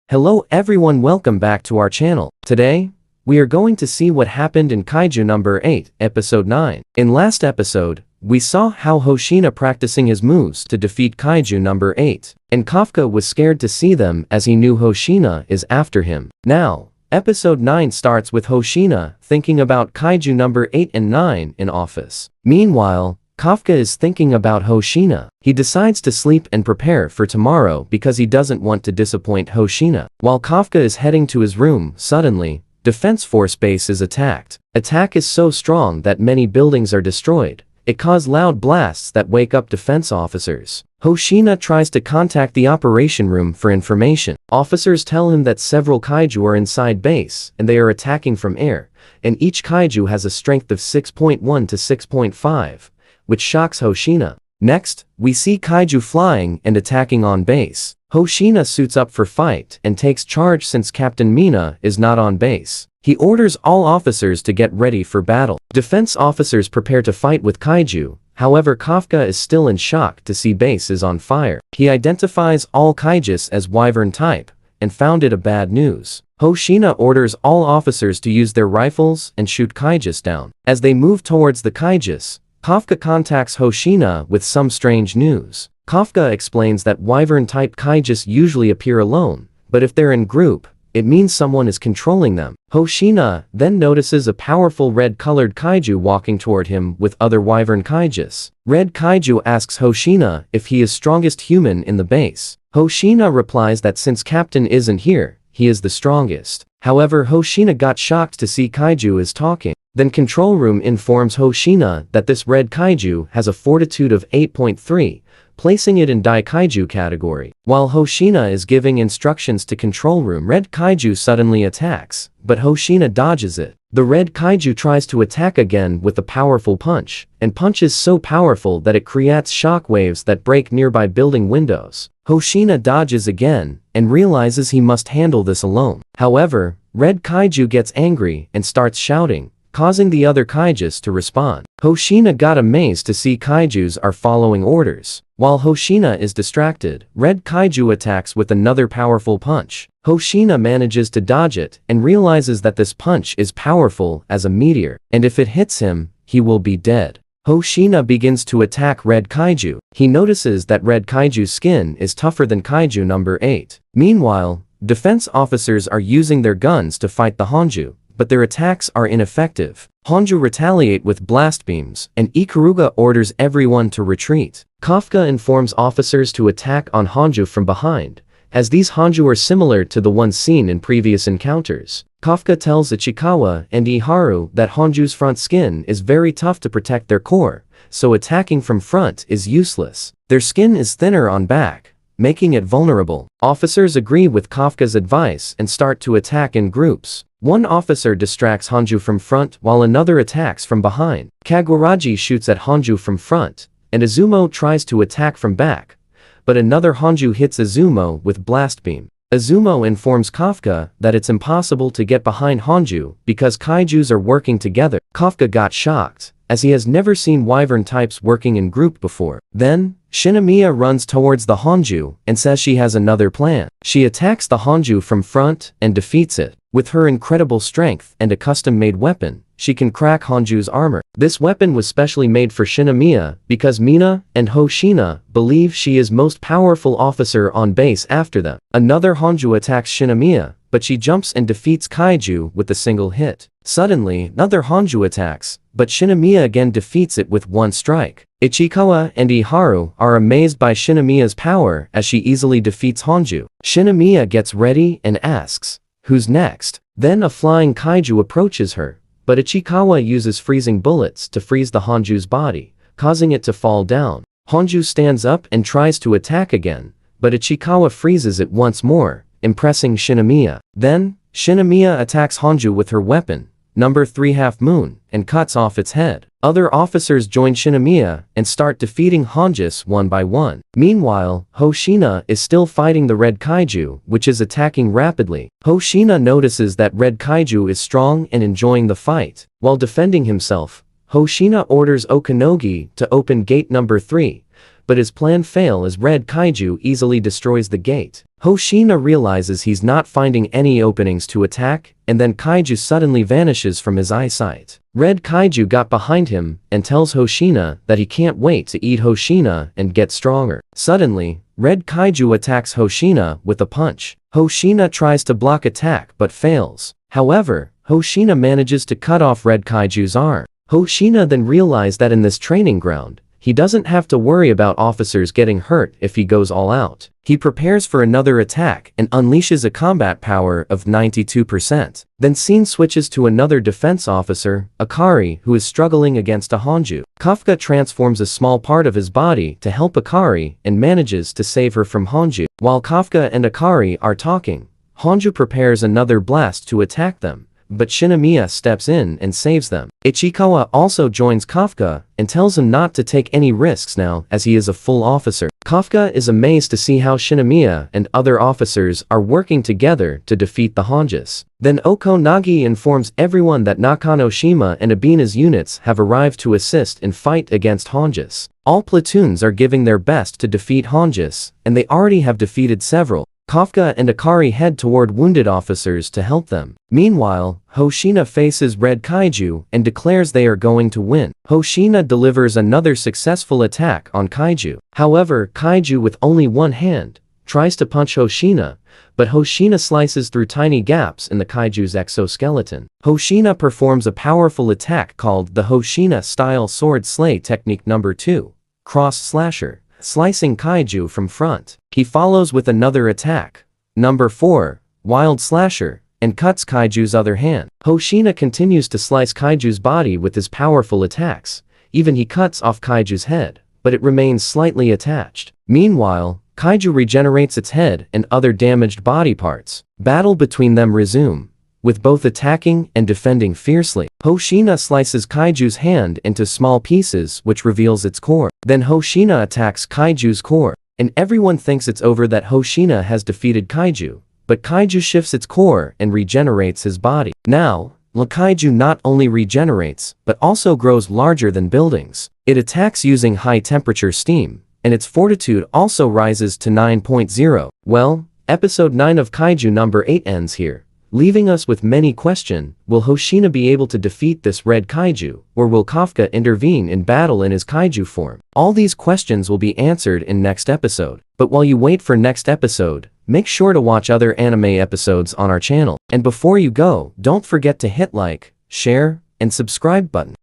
Hello everyone, welcome back to our channel. Today, we are going to see what happened in Kaiju number 8, episode 9. In last episode, we saw how Hoshina practicing his moves to defeat Kaiju number 8, and Kafka was scared to see them as he knew Hoshina is after him. Now, episode 9 starts with Hoshina thinking about Kaiju number 8 and 9 in office. Meanwhile, Kafka is thinking about Hoshina. He decides to sleep and prepare for tomorrow because he doesn't want to disappoint Hoshina. While Kafka is heading to his room, suddenly, Defense Force base is attacked. Attack is so strong that many buildings are destroyed. It caused loud blasts that wake up defense officers. Hoshina tries to contact the operation room for information. Officers tell him that several kaiju are inside base and they are attacking from air, and each kaiju has a strength of 6.1 to 6.5. which shocks Hoshina. Next, we see kaiju flying and attacking on base. Hoshina suits up for fight and takes charge since Captain Mina is not on base. He orders all officers to get ready for battle. Defense officers prepare to fight with kaiju, however Kafka is still in shock to see base is on fire. He identifies all kaijus as wyvern type, and found it a bad news. Hoshina orders all officers to use their rifles and shoot kaijus down. As they move towards the kaijus, Kafka contacts Hoshina with some strange news. Kafka explains that wyvern-type kaijus usually appear alone, but if they're in group, it means someone is controlling them. Hoshina then notices a powerful red-colored kaiju walking toward him with other wyvern kaijus. Red kaiju asks Hoshina if he is strongest human in the base. Hoshina replies that since Captain isn't here, he is the strongest. However, Hoshina got shocked to see kaiju is talking. Then Control Room informs Hoshina that this red kaiju has a fortitude of 8.3, placing it in Daikaiju category. While Hoshina is giving instructions to Control Room, red kaiju suddenly attacks, but Hoshina dodges it. The red kaiju tries to attack again with a powerful punch, and punch is so powerful that it creates shock waves that break nearby building windows. Hoshina dodges again, and realizes he must handle this alone. However, red kaiju gets angry and starts shouting, causing the other kaijus to respond. Hoshina got amazed to see kaijus are following orders. While Hoshina is distracted, red kaiju attacks with another powerful punch. Hoshina manages to dodge it and realizes that this punch is powerful as a meteor, and if it hits him, he will be dead. Hoshina begins to attack red kaiju. He notices that red kaiju's skin is tougher than kaiju number 8. Meanwhile, defense officers are using their guns to fight the Honju, but their attacks are ineffective. Honju retaliate with blast beams, and Ikaruga orders everyone to retreat. Kafka informs officers to attack on Honju from behind, as these Honju are similar to the ones seen in previous encounters. Kafka tells Ichikawa and Iharu that Honju's front skin is very tough to protect their core, so attacking from front is useless. Their skin is thinner on back, making it vulnerable. Officers agree with Kafka's advice and start to attack in groups. One officer distracts Honju from front while another attacks from behind. Kaguraji shoots at Honju from front, and Izumo tries to attack from back, but another Honju hits Izumo with blast beam. Izumo informs Kafka that it's impossible to get behind Honju because kaijus are working together. Kafka got shocked, as he has never seen wyvern types working in group before. Then, Shinomiya runs towards the Honju and says she has another plan. She attacks the Honju from front and defeats it. With her incredible strength and a custom-made weapon, she can crack Honju's armor. This weapon was specially made for Shinomiya because Mina and Hoshina believe she is most powerful officer on base after them. Another Honju attacks Shinomiya, but she jumps and defeats kaiju with a single hit. Suddenly, another Honju attacks, but Shinomiya again defeats it with one strike. Ichikawa and Iharu are amazed by Shinomiya's power as she easily defeats Honju. Shinomiya gets ready and asks, "Who's next?" Then a flying kaiju approaches her, but Ichikawa uses freezing bullets to freeze the Honju's body, causing it to fall down. Honju stands up and tries to attack again, but Ichikawa freezes it once more, impressing Shinomiya. Then, Shinomiya attacks Honju with her weapon, number 3 Half Moon, and cuts off its head. Other officers join Shinomiya and start defeating Honjus one by one. Meanwhile, Hoshina is still fighting the red kaiju, which is attacking rapidly. Hoshina notices that red kaiju is strong and enjoying the fight. While defending himself, Hoshina orders Okanogi to open gate number 3, but his plan fails as Red Kaiju easily destroys the gate. Hoshina realizes he's not finding any openings to attack, and then Kaiju suddenly vanishes from his eyesight. Red Kaiju got behind him and tells Hoshina that he can't wait to eat Hoshina and get stronger. Suddenly, Red Kaiju attacks Hoshina with a punch. Hoshina tries to block attack but fails. However, Hoshina manages to cut off Red Kaiju's arm. Hoshina then realized that in this training ground, he doesn't have to worry about officers getting hurt if he goes all out. He prepares for another attack and unleashes a combat power of 92%. Then scene switches to another defense officer, Akari, who is struggling against a Honju. Kafka transforms a small part of his body to help Akari and manages to save her from Honju. While Kafka and Akari are talking, Honju prepares another blast to attack them, but Shinomiya steps in and saves them. Ichikawa also joins Kafka and tells him not to take any risks now as he is a full officer. Kafka is amazed to see how Shinomiya and other officers are working together to defeat the Honjus. Then Okonagi informs everyone that Nakanoshima and Abina's units have arrived to assist in fight against Honjus. All platoons are giving their best to defeat Honjus, and they already have defeated several. Kafka and Akari head toward wounded officers to help them. Meanwhile, Hoshina faces Red Kaiju and declares they are going to win. Hoshina delivers another successful attack on Kaiju. However, Kaiju with only one hand tries to punch Hoshina, but Hoshina slices through tiny gaps in the Kaiju's exoskeleton. Hoshina performs a powerful attack called the Hoshina-style sword slay technique number 2, Cross Slasher, slicing Kaiju from front. He follows with another attack, number 4, Wild Slasher, and cuts Kaiju's other hand. Hoshina continues to slice Kaiju's body with his powerful attacks. Even he cuts off Kaiju's head, but it remains slightly attached. Meanwhile, Kaiju regenerates its head and other damaged body parts. Battle between them resume, with both attacking and defending fiercely. Hoshina slices Kaiju's hand into small pieces which reveals its core. Then Hoshina attacks Kaiju's core, and everyone thinks it's over that Hoshina has defeated Kaiju, but Kaiju shifts its core and regenerates his body. Now, Kaiju not only regenerates, but also grows larger than buildings. It attacks using high-temperature steam, and its fortitude also rises to 9.0. Well, episode 9 of Kaiju number 8 ends here, leaving us with many questions. Will Hoshina be able to defeat this Red Kaiju, or will Kafka intervene in battle in his Kaiju form? All these questions will be answered in next episode. But while you wait for next episode, make sure to watch other anime episodes on our channel. And before you go, don't forget to hit like, share, and subscribe button.